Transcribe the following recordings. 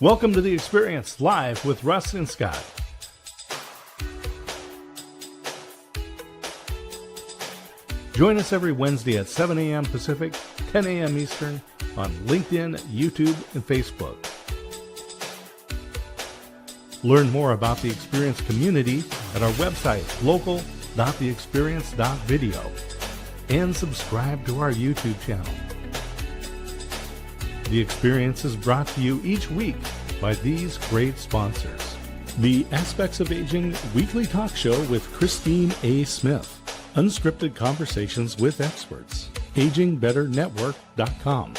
Welcome to The Experience, live with Russ and Scott. Join us every Wednesday at 7 a.m. Pacific, 10 a.m. Eastern on LinkedIn, YouTube, and Facebook. Learn more about the Experience community at our website, local.theexperience.video, and subscribe to our YouTube channel. The Experience is brought to you each week by these great sponsors. The Aspects of Aging weekly talk show with Christine A. Smith. Unscripted conversations with experts. AgingBetterNetwork.com.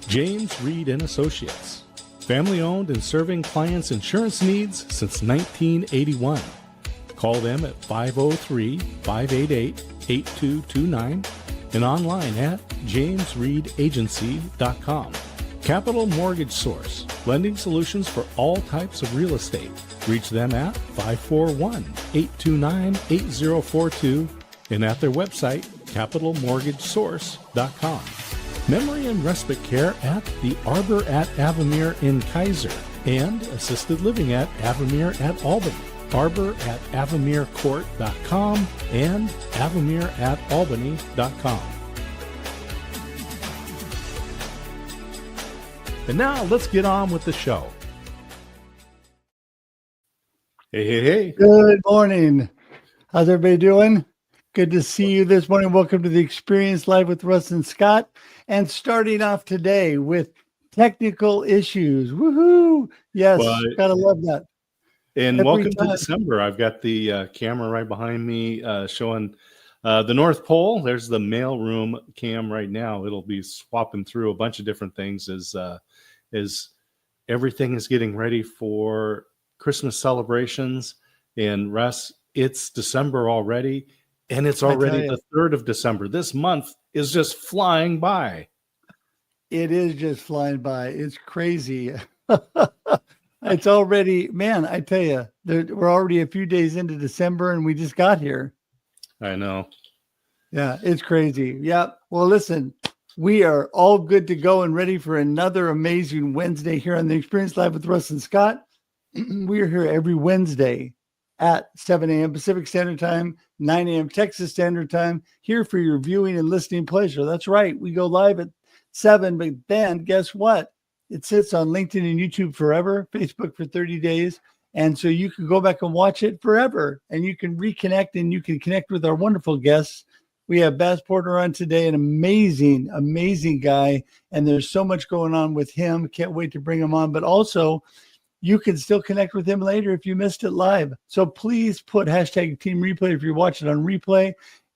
James Reed and Associates. Family-owned and serving clients' insurance needs since 1981. Call them at 503-588-8229 and online at jamesreedagency.com. Capital Mortgage Source, lending solutions for all types of real estate. Reach them at 541-829-8042 and at their website, capitalmortgagesource.com. Memory and respite care at the Arbor at Avamere in Kaiser and assisted living at Avamere at Albany. Arbor at avamerecourt.com and avamere at albany.com. And now let's get on with the show. Hey. Good morning. How's everybody doing? Good to see you this morning. Welcome to The Experience Live with Russ and Scott. And starting off today with technical issues. Woohoo! Yes, gotta love that. And welcome to December. I've got the camera right behind me showing the North Pole. There's the mailroom cam right now. It'll be swapping through a bunch of different things as everything is getting ready for Christmas celebrations. And Russ, it's December already, and it's already the 3rd of December. This month is just flying by. It is just flying by. It's crazy. It's already, man, I tell you, we're already a few days into December and we just got here. I know. Yeah, it's crazy. Yeah. Well, listen, we are all good to go and ready for another amazing Wednesday here on The Experience Live with Russ and Scott. We are here every Wednesday at 7 a.m. Pacific Standard Time, 9 a.m. Texas Standard Time, here for your viewing and listening pleasure. That's right. We go live at 7, but then guess what? It sits on LinkedIn and YouTube forever, Facebook for 30 days. And so you can go back and watch it forever, and you can reconnect and you can connect with our wonderful guests. We have Baz Porter on today, an amazing, amazing guy. And there's so much going on with him. Can't wait to bring him on. But also, you can still connect with him later if you missed it live. So please put hashtag Team Replay if you're watching on replay.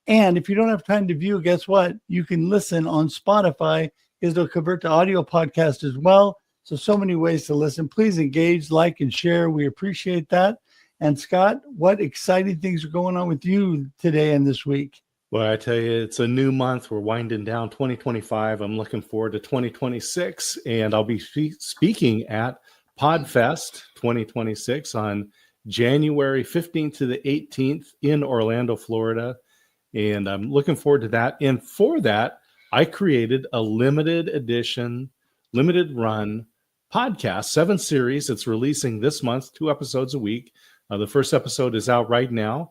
And if you don't have time to view, guess what? You can listen on Spotify because it'll convert to audio podcast as well. So many ways to listen. Please engage, like, and share. We appreciate that. And Scott, what exciting things are going on with you today and this week? Well, I tell you, it's a new month. We're winding down 2025. I'm looking forward to 2026. And I'll be speaking at PodFest 2026 on January 15th to the 18th in Orlando, Florida. And I'm looking forward to that. And for that, I created a limited edition, limited run podcast, 7 series. It's releasing this month, 2 episodes a week. The first episode is out right now.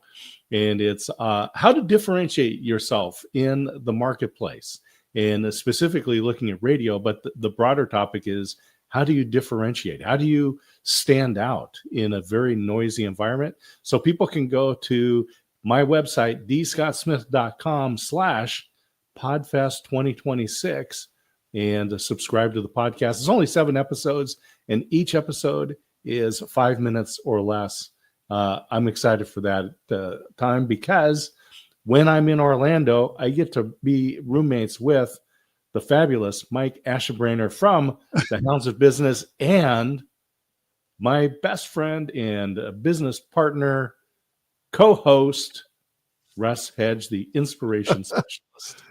And it's how to differentiate yourself in the marketplace. And specifically looking at radio, but the broader topic is, how do you differentiate? How do you stand out in a very noisy environment? So people can go to my website, dscottsmith.com/podfest2026 and subscribe to the podcast. It's only 7 episodes, and each episode is 5 minutes or less. I'm excited for that time because when I'm in Orlando, I get to be roommates with the fabulous Mike Ashebrainer from the Hounds of Business and my best friend and business partner, co-host, Russ Hedge, the inspiration specialist.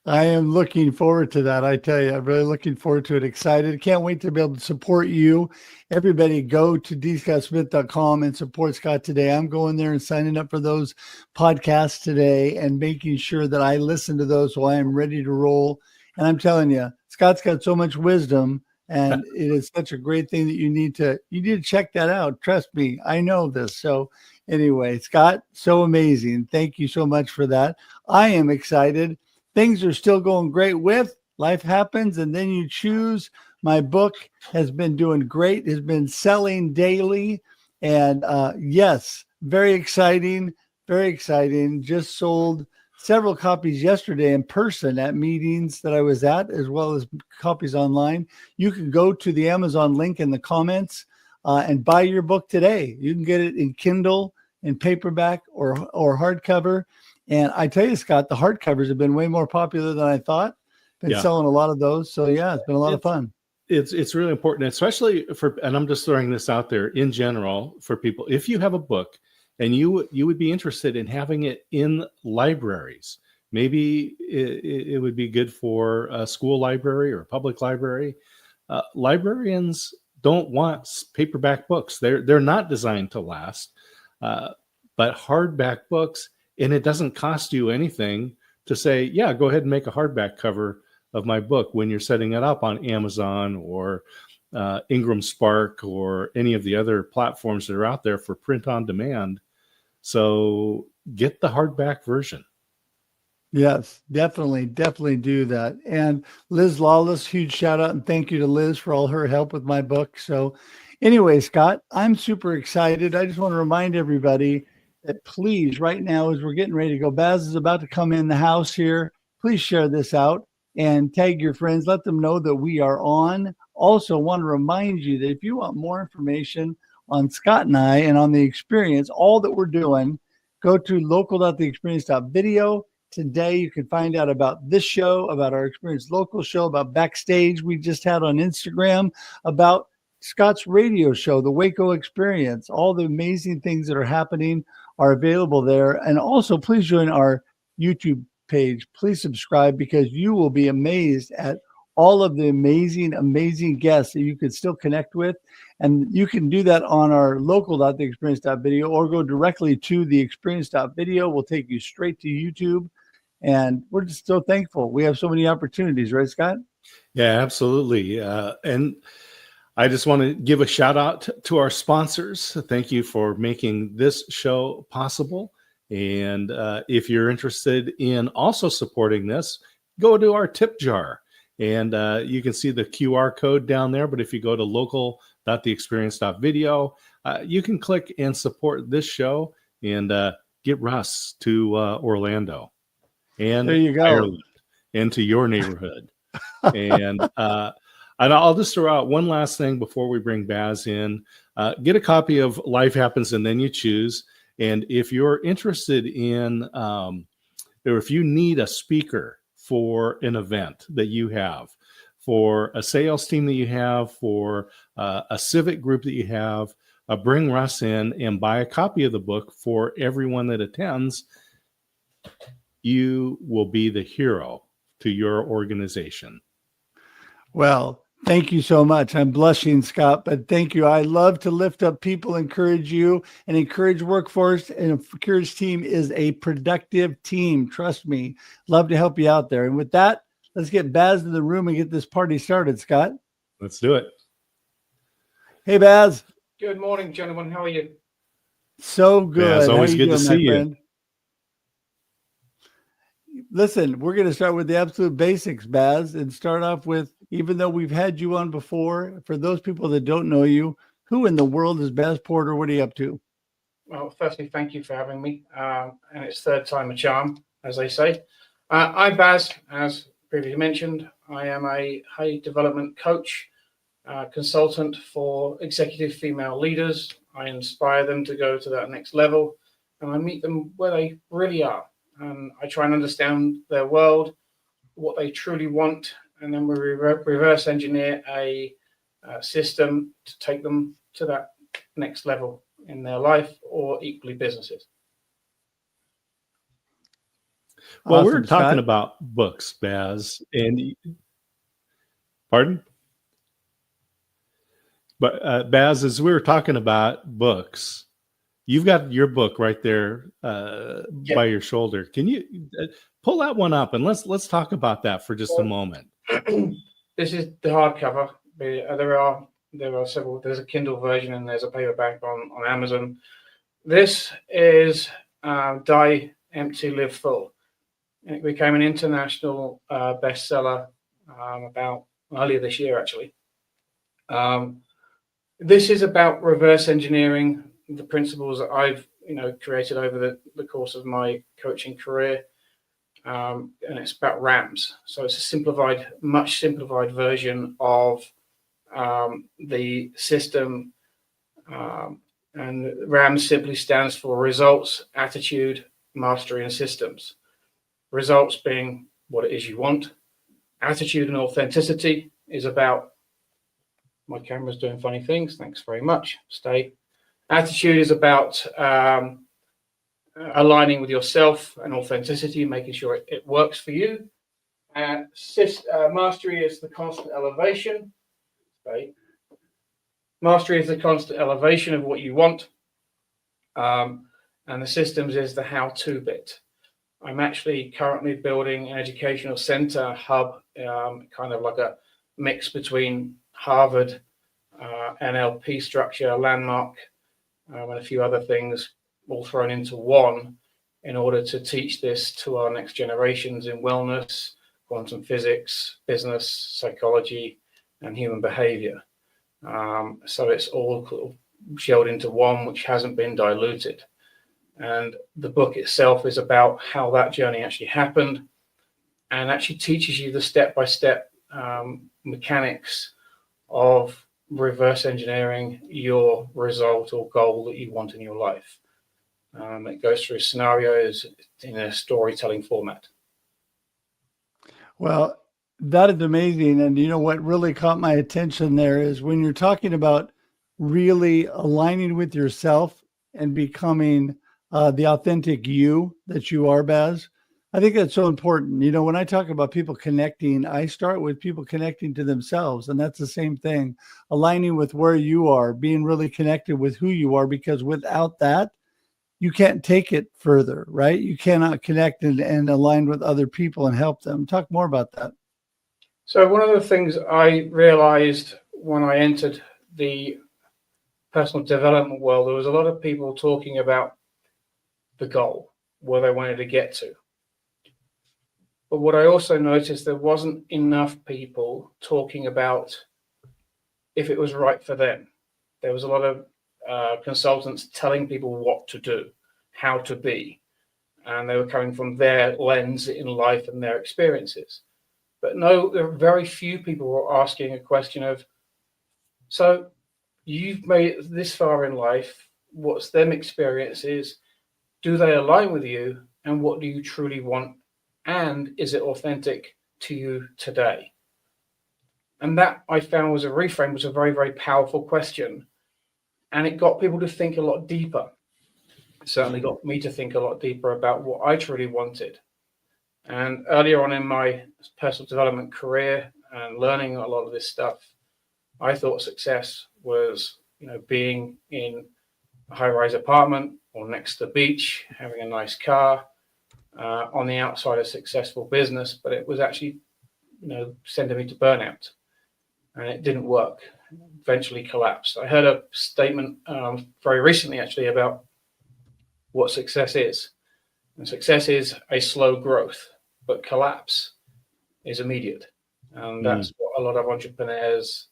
I am looking forward to that. I tell you, I'm really looking forward to it. Excited. Can't wait to be able to support you. Everybody go to dscottsmith.com and support Scott today. I'm going there and signing up for those podcasts today and making sure that I listen to those so I am ready to roll. And I'm telling you, Scott's got so much wisdom And it is such a great thing that you need to check that out. Trust me, I know this. So anyway, Scott, so amazing. Thank you so much for that. I am excited. Things are still going great with Life Happens and Then You Choose. My book has been doing great, has been selling daily. And yes, very exciting, very exciting. Just sold several copies yesterday in person at meetings that I was at, as well as copies online. You can go to the Amazon link in the comments and buy your book today. You can get it in Kindle, in paperback, or hardcover. And I tell you, Scott, the hardcovers have been way more popular than I thought. Been selling a lot of those. So yeah, it's been a lot of fun. It's really important, especially and I'm just throwing this out there in general for people. If you have a book and you would be interested in having it in libraries, maybe it would be good for a school library or a public library. Librarians don't want paperback books. They're not designed to last, but hardback books, and it doesn't cost you anything to say, yeah, go ahead and make a hardback cover of my book when you're setting it up on Amazon or Ingram Spark or any of the other platforms that are out there for print on demand. So get the hardback version. Yes, definitely do that. And Liz Lawless, huge shout out and thank you to Liz for all her help with my book. So anyway, Scott, I'm super excited. I just want to remind everybody that please, right now, as we're getting ready to go, Baz is about to come in the house here. Please share this out and tag your friends. Let them know that we are on. Also want to remind you that if you want more information on Scott and I and on the experience, all that we're doing, go to local.theexperience.video. Today, you can find out about this show, about our Experience Local show, about backstage we just had on Instagram, about Scott's radio show, the Waco Experience. All the amazing things that are happening are available there. And also, please join our YouTube page. Please subscribe because you will be amazed at all of the amazing guests that you could still connect with. And you can do that on our local.theexperience.video or go directly to theexperience.video. We'll take you straight to YouTube. And we're just so thankful. We have so many opportunities, right, Scott? Yeah, absolutely. And I just want to give a shout out to our sponsors. Thank you for making this show possible. And if you're interested in also supporting this, go to our tip jar. And you can see the QR code down there. But if you go to local.theexperience.video, you can click and support this show and get Russ to Orlando and there you go. Ireland and to your neighborhood. And I'll just throw out one last thing before we bring Baz in. Get a copy of Life Happens and Then You Choose. And if you're interested in, or if you need a speaker for an event that you have, for a sales team that you have, for a civic group that you have, bring Russ in and buy a copy of the book for everyone that attends. You will be the hero to your organization. Well, thank you so much. I'm blushing, Scott, but thank you. I love to lift up people, encourage you, and encourage workforce. And a encourage team is a productive team. Trust me. Love to help you out there. And with that, let's get Baz in the room and get this party started, Scott. Let's do it. Hey, Baz. Good morning, gentlemen. How are you? So good. Yeah, it's always good to see you. Friend? Listen, we're going to start with the absolute basics, Baz, and start off with, even though we've had you on before, for those people that don't know you, who in the world is Baz Porter? What are you up to? Well, firstly, thank you for having me. And it's third time a charm, as they say. I'm Baz, as previously mentioned. I am a high development coach, consultant for executive female leaders. I inspire them to go to that next level, and I meet them where they really are. And I try and understand their world, what they truly want, and then we reverse engineer a system to take them to that next level in their life or equally businesses. Well, Awesome, we're talking Scott. about books, Baz, and pardon? But Baz, as we were talking about books, you've got your book right there by your shoulder. Can you pull that one up and let's talk about that for just a moment? This is the hardcover. There are several. There's a Kindle version and there's a paperback on Amazon. This is Die Empty, Live Full. It became an international bestseller about earlier this year, actually. This is about reverse engineering the principles that I've created over the course of my coaching career, and it's about RAMs. So it's a much simplified version of the system, and RAMs simply stands for results, attitude, mastery, and systems. Results being what it is you want. Attitude and authenticity is about, my camera's doing funny things. Thanks very much. Stay. Attitude is about aligning with yourself and authenticity, making sure it works for you. Mastery is the constant elevation. Stay. Mastery is the constant elevation of what you want. And the systems is the how-to bit. I'm actually currently building an educational center hub, kind of like a mix between Harvard, NLP structure, Landmark, and a few other things all thrown into one in order to teach this to our next generations in wellness, quantum physics, business, psychology, and human behavior. So it's all shelled into one, which hasn't been diluted. And the book itself is about how that journey actually happened and actually teaches you the step-by-step mechanics of reverse engineering your result or goal that you want in your life. It goes through scenarios in a storytelling format. Well, that is amazing. And what really caught my attention there is when you're talking about really aligning with yourself and becoming the authentic you that you are, Baz. I think that's so important. When I talk about people connecting, I start with people connecting to themselves. And that's the same thing, aligning with where you are, being really connected with who you are, because without that, you can't take it further, right? You cannot connect and align with other people and help them. Talk more about that. So one of the things I realized when I entered the personal development world, there was a lot of people talking about the goal, where they wanted to get to. But what I also noticed, there wasn't enough people talking about if it was right for them. There was a lot of consultants telling people what to do, how to be, and they were coming from their lens in life and their experiences. But no, there are very few people who are asking a question of, so you've made it this far in life, what's them experiences? Do they align with you? And what do you truly want? And is it authentic to you today? And that I found was a very, very powerful question. And it got people to think a lot deeper. It certainly got me to think a lot deeper about what I truly wanted. And earlier on in my personal development career and learning a lot of this stuff, I thought success was, being in a high-rise apartment or next to the beach, having a nice car, on the outside a successful business, but it was actually, sending me to burnout, and it didn't work. Eventually collapsed. I heard a statement very recently, actually, about what success is. And success is a slow growth, but collapse is immediate. And that's what a lot of entrepreneurs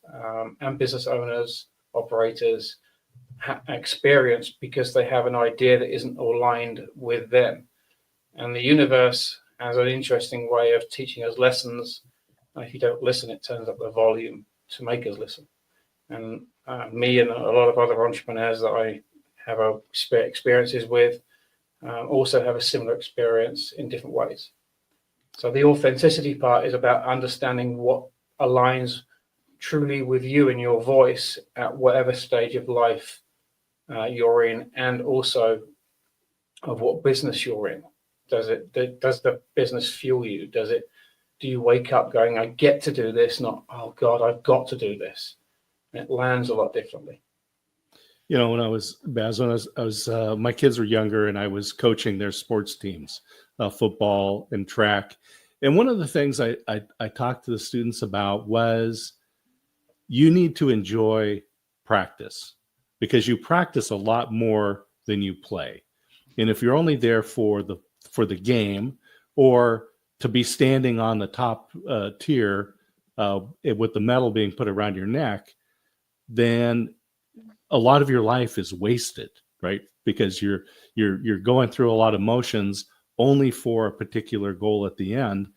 and business owners, operators experience, because they have an idea that isn't aligned with them. And the universe has an interesting way of teaching us lessons. And if you don't listen, it turns up the volume to make us listen. And me and a lot of other entrepreneurs that I have experiences with also have a similar experience in different ways. So the authenticity part is about understanding what aligns truly with you and your voice at whatever stage of life you're in, and also of what business you're in. Does the business fuel you? Do you wake up going, I get to do this, not, oh God, I've got to do this? And it lands a lot differently. When I was, Baz, my kids were younger and I was coaching their sports teams, football and track. And one of the things I talked to the students about was you need to enjoy practice, because you practice a lot more than you play. And if you're only there for the game, or to be standing on the top tier with the medal being put around your neck, then a lot of your life is wasted, right? Because you're going through a lot of motions only for a particular goal at the end.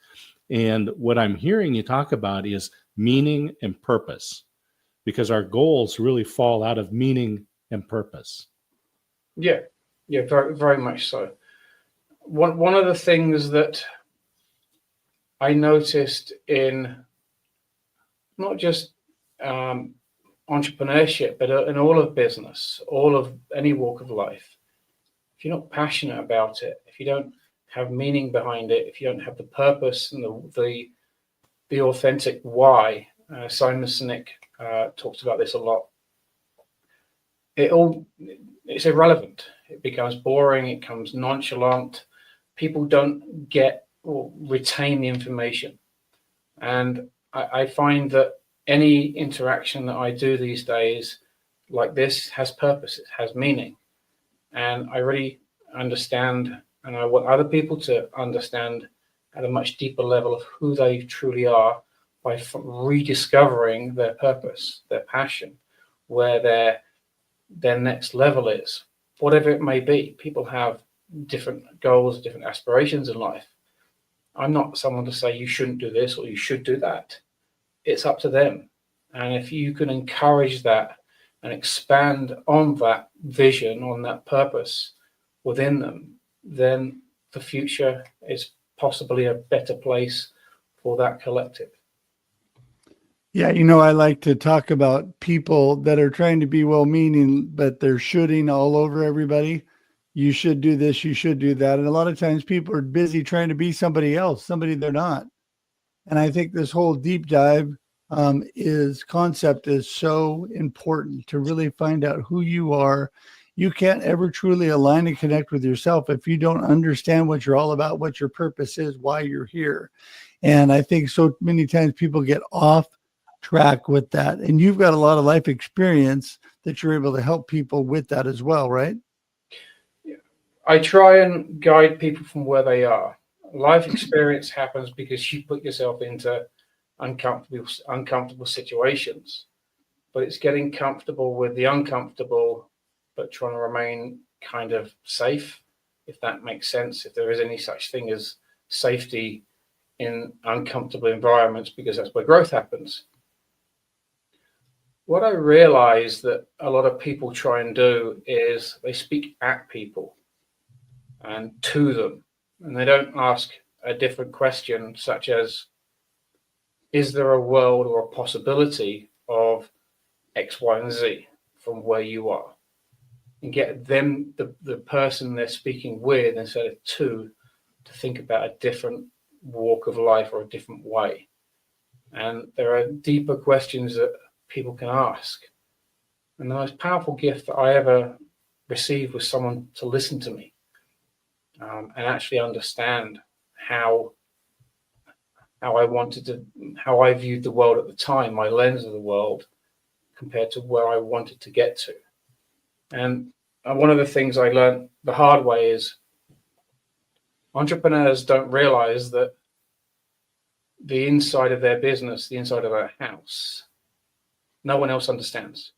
And what I'm hearing you talk about is meaning and purpose, because our goals really fall out of meaning and purpose. Yeah, very, very much so. One of the things that I noticed in not just entrepreneurship, but in all of business, all of any walk of life, if you're not passionate about it, if you don't have meaning behind it, if you don't have the purpose and the authentic why, Simon Sinek talks about this a lot. It's irrelevant. It becomes boring. It becomes nonchalant. People don't get or retain the information. And I find that any interaction that I do these days like this has purpose. It has meaning. And I really understand, and I want other people to understand at a much deeper level of who they truly are by rediscovering their purpose, their passion, where their next level is, whatever it may be. People have different goals, different aspirations in life. I'm not someone to say you shouldn't do this or you should do that. It's up to them. And if you can encourage that and expand on that vision, on that purpose within them, then the future is possibly a better place for that collective. Yeah, I like to talk about people that are trying to be well-meaning, but they're shooting all over everybody. You should do this, you should do that. And a lot of times people are busy trying to be somebody else, somebody they're not. And I think this whole deep dive concept is so important to really find out who you are. You can't ever truly align and connect with yourself if you don't understand what you're all about, what your purpose is, why you're here. And I think so many times people get off track with that. And you've got a lot of life experience that you're able to help people with that as well, right? I try and guide people from where they are. Life experience happens because you put yourself into uncomfortable situations, but it's getting comfortable with the uncomfortable, but trying to remain kind of safe, if that makes sense, if there is any such thing as safety in uncomfortable environments, because that's where growth happens. What I realize that a lot of people try and do is they speak at people and to them, and they don't ask a different question, such as, is there a world or a possibility of X, Y, and Z from where you are? And get them, the person they're speaking with, instead of to think about a different walk of life or a different way. And there are deeper questions that people can ask. And the most powerful gift that I ever received was someone to listen to me and actually understand how I viewed the world at the time, my lens of the world, compared to where I wanted to get to. And one of the things I learned the hard way is entrepreneurs don't realize that the inside of their business, the inside of their house, no one else understands.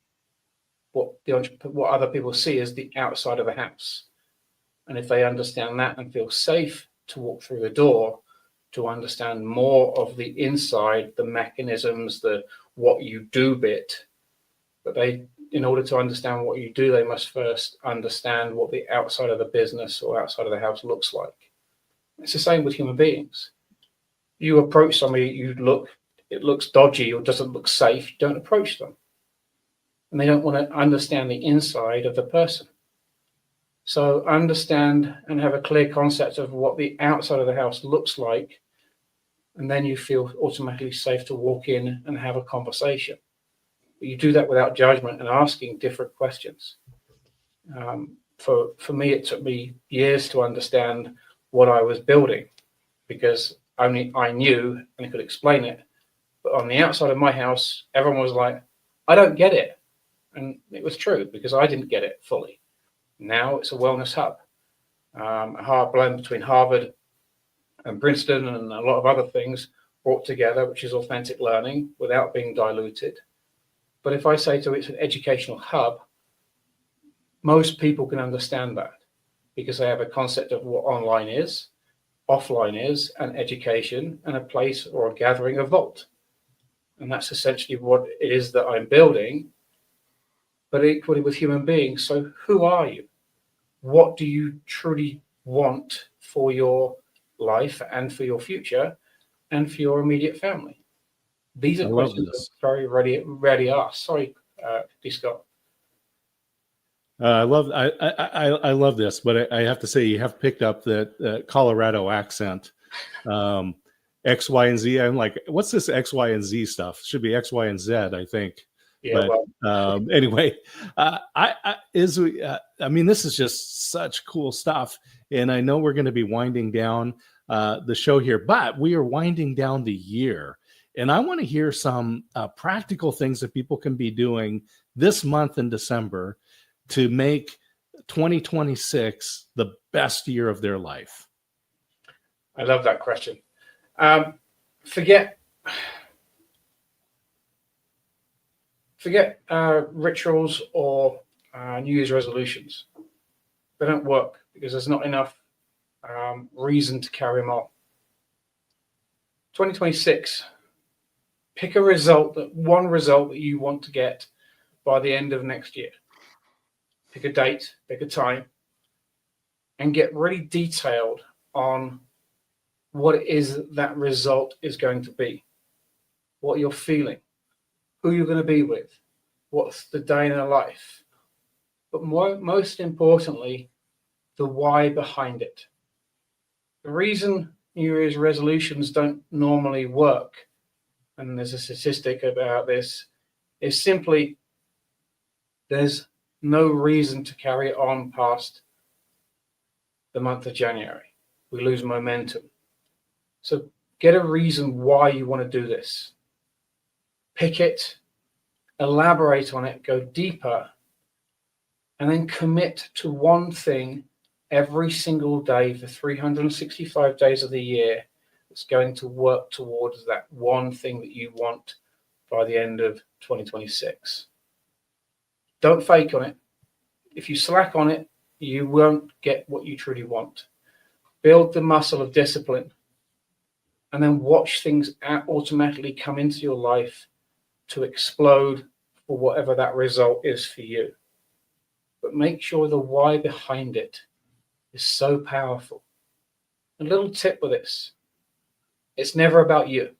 What other people see is the outside of the house. And if they understand that and feel safe to walk through the door, to understand more of the inside, the mechanisms, the what you do bit, but in order to understand what you do, they must first understand what the outside of the business or outside of the house looks like. It's the same with human beings. You approach somebody, it looks dodgy or doesn't look safe, you don't approach them. And they don't want to understand the inside of the person. So understand and have a clear concept of what the outside of the house looks like, and then you feel automatically safe to walk in and have a conversation. But you do that without judgment and asking different questions. For me, it took me years to understand what I was building, because only I knew and could explain it, But on the outside of my house, everyone was like, I don't get it. And it was true because I didn't get it fully. Now it's a wellness hub, a hard blend between Harvard and Princeton and a lot of other things brought together, which is authentic learning without being diluted. But if I say to it, it's an educational hub, most people can understand that because they have a concept of what online is, offline is, and education, and a place or a gathering, a vault. And that's essentially what it is that I'm building, but equally with human beings. So who are you? What do you truly want for your life and for your future and for your immediate family? These are questions that are very rarely asked. Sorry, D. Scott. I love this, but I have to say you have picked up that Colorado accent, X, Y, and Z. I'm like, what's this X, Y, and Z stuff? It should be X, Y, and Z, I think. Yeah. But anyway, I mean, this is just such cool stuff, and I know we're going to be winding down the show here, but we are winding down the year, and I want to hear some practical things that people can be doing this month in December to make 2026 the best year of their life. I love that question. Forget rituals or New Year's resolutions. They don't work because there's not enough reason to carry them on. 2026, pick one result that you want to get by the end of next year. Pick a date, pick a time, and get really detailed on what it is that result is going to be, what you're feeling, who you're going to be with, what's the day in their life. But most importantly, the why behind it. The reason New Year's resolutions don't normally work, and there's a statistic about this, is simply there's no reason to carry it on past the month of January. We lose momentum. So get a reason why you want to do this. Pick it, elaborate on it, go deeper, and then commit to one thing every single day for 365 days of the year that's going to work towards that one thing that you want by the end of 2026. Don't fake on it. If you slack on it, you won't get what you truly want. Build the muscle of discipline and then watch things automatically come into your life to explode for whatever that result is for you. But make sure the why behind it is so powerful. A little tip with this: it's never about you.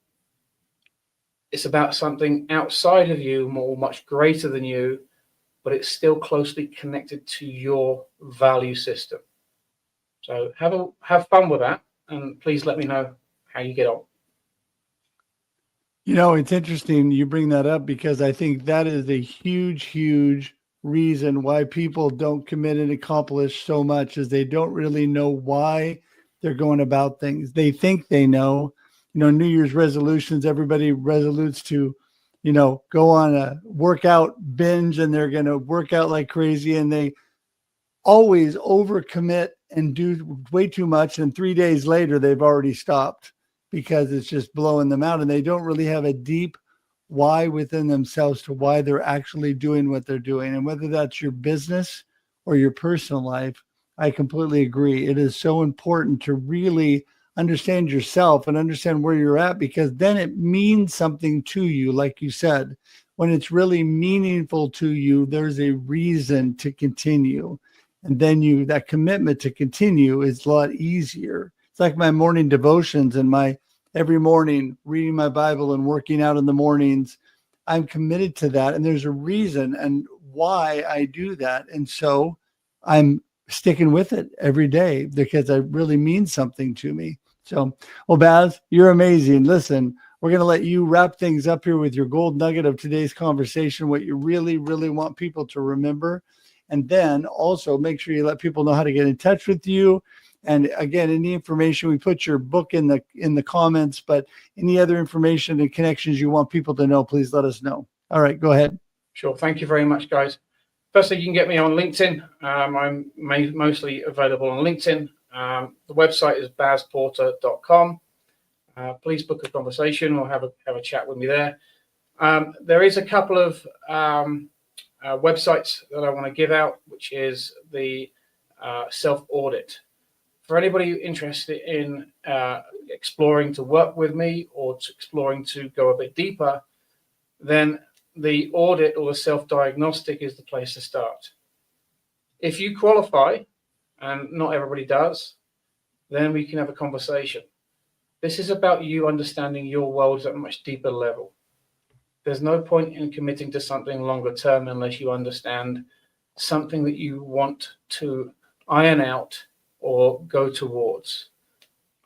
It's about something outside of you, much greater than you, but it's still closely connected to your value system. So have fun with that, and please let me know how you get on. You know, it's interesting you bring that up because I think that is a huge, huge reason why people don't commit and accomplish so much, is they don't really know why they're going about things. They think they know. New Year's resolutions, everybody resolutes to, go on a workout binge and they're going to work out like crazy, and they always overcommit and do way too much. And 3 days later, they've already stopped because it's just blowing them out. And they don't really have a deep why within themselves to why they're actually doing what they're doing. And whether that's your business or your personal life, I completely agree. It is so important to really understand yourself and understand where you're at, because then it means something to you. Like you said, when it's really meaningful to you, there's a reason to continue. And then that commitment to continue is a lot easier. It's like my morning devotions and my every morning reading my Bible and working out in the mornings. I'm committed to that. And there's a reason and why I do that. And so I'm sticking with it every day because it really means something to me. So, well, Baz, you're amazing. Listen, we're going to let you wrap things up here with your gold nugget of today's conversation, what you really, really want people to remember. And then also make sure you let people know how to get in touch with you And again, any information, we put your book in the comments, but any other information and connections you want people to know, please let us know. All right, go ahead. Sure. Thank you very much, guys. Firstly, you can get me on LinkedIn. I'm mostly available on LinkedIn. The website is bazporter.com. Please book a conversation or have a chat with me there. There is a couple of websites that I want to give out, which is the self-audit. For anybody interested in exploring to work with me or exploring to go a bit deeper, then the audit or the self-diagnostic is the place to start. If you qualify, and not everybody does, then we can have a conversation. This is about you understanding your world at a much deeper level. There's no point in committing to something longer term unless you understand something that you want to iron out or go towards.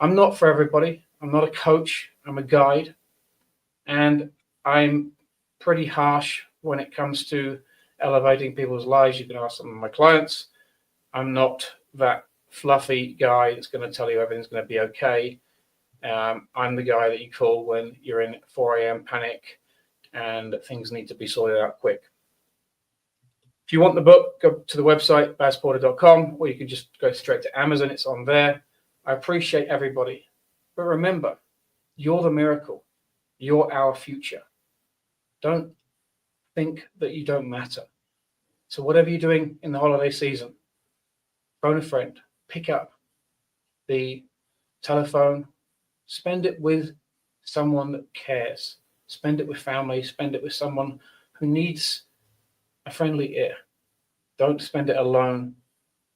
I'm not for everybody. I'm not a coach. I'm a guide. And I'm pretty harsh when it comes to elevating people's lives. You can ask some of my clients. I'm not that fluffy guy that's going to tell you everything's going to be okay. I'm the guy that you call when you're in 4 a.m. panic and things need to be sorted out quick. If you want the book, go to the website, bazporter.com, or you can just go straight to Amazon. It's on there. I appreciate everybody. But remember, you're the miracle. You're our future. Don't think that you don't matter. So whatever you're doing in the holiday season, phone a friend, pick up the telephone, spend it with someone that cares. Spend it with family, spend it with someone who needs a friendly ear. Don't spend it alone,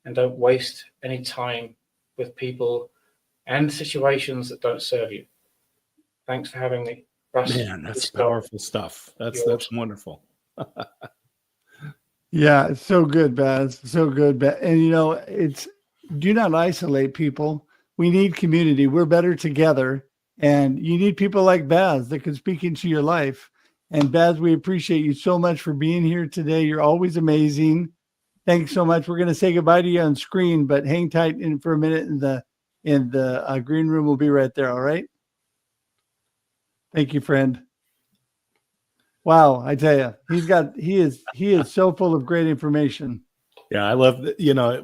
and don't waste any time with people and situations that don't serve you. Thanks for having me, Russ. Man, that's powerful stuff. That's wonderful. Yeah, it's so good, Baz. So good. And it's do not isolate people. We need community. We're better together. And you need people like Baz that can speak into your life. And Baz, we appreciate you so much for being here today. You're always amazing. Thanks so much. We're going to say goodbye to you on screen, but hang tight for a minute in the green room. We'll be right there. All right. Thank you, friend. Wow, I tell you, he is so full of great information. Yeah, I love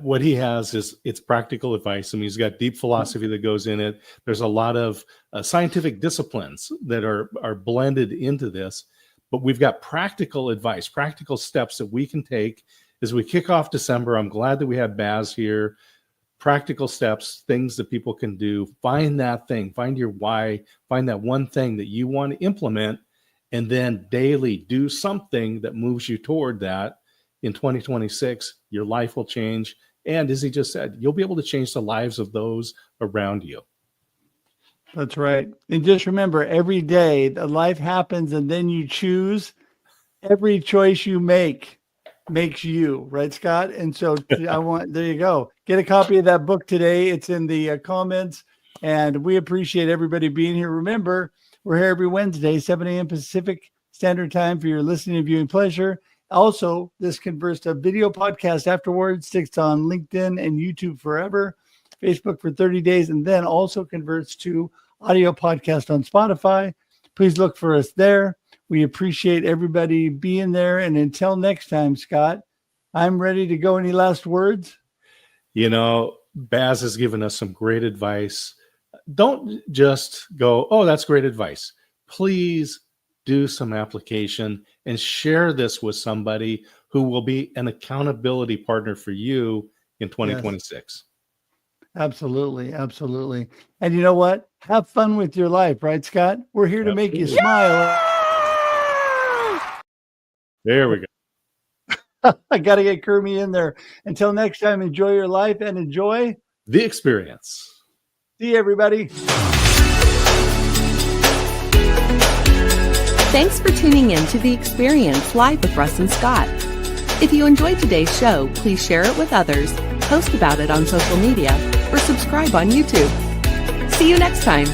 what he has is it's practical advice. I mean, he's got deep philosophy that goes in it. There's a lot of scientific disciplines that are blended into this, but we've got practical advice, practical steps that we can take as we kick off December. I'm glad that we have Baz here. Practical steps, things that people can do. Find that thing, find your why, find that one thing that you want to implement, and then daily do something that moves you toward that. In 2026, your life will change. And as he just said, you'll be able to change the lives of those around you. That's right. And just remember, every day the life happens and then you choose. Every choice you make makes you, right, Scott? And so there you go. Get a copy of that book today. It's in the comments. And we appreciate everybody being here. Remember, we're here every Wednesday, 7 a.m. Pacific Standard Time for your listening and viewing pleasure. Also, this converts to a video podcast afterwards, sticks on LinkedIn and YouTube forever, Facebook for 30 days, and then also converts to audio podcast on Spotify. Please look for us there. We appreciate everybody being there. And until next time, Scott, I'm ready to go. Any last words? Baz has given us some great advice. Don't just go, oh, that's great advice. Please do some application and share this with somebody who will be an accountability partner for you in 2026. Yes. Absolutely. Absolutely. And you know what? Have fun with your life, right, Scott? We're here to make you smile. There we go. I got to get Kermie in there. Until next time, enjoy your life and enjoy the experience. See you, everybody. Thanks for tuning in to The Experience live with Russ and Scott. If you enjoyed today's show, please share it with others, post about it on social media, or subscribe on YouTube. See you next time.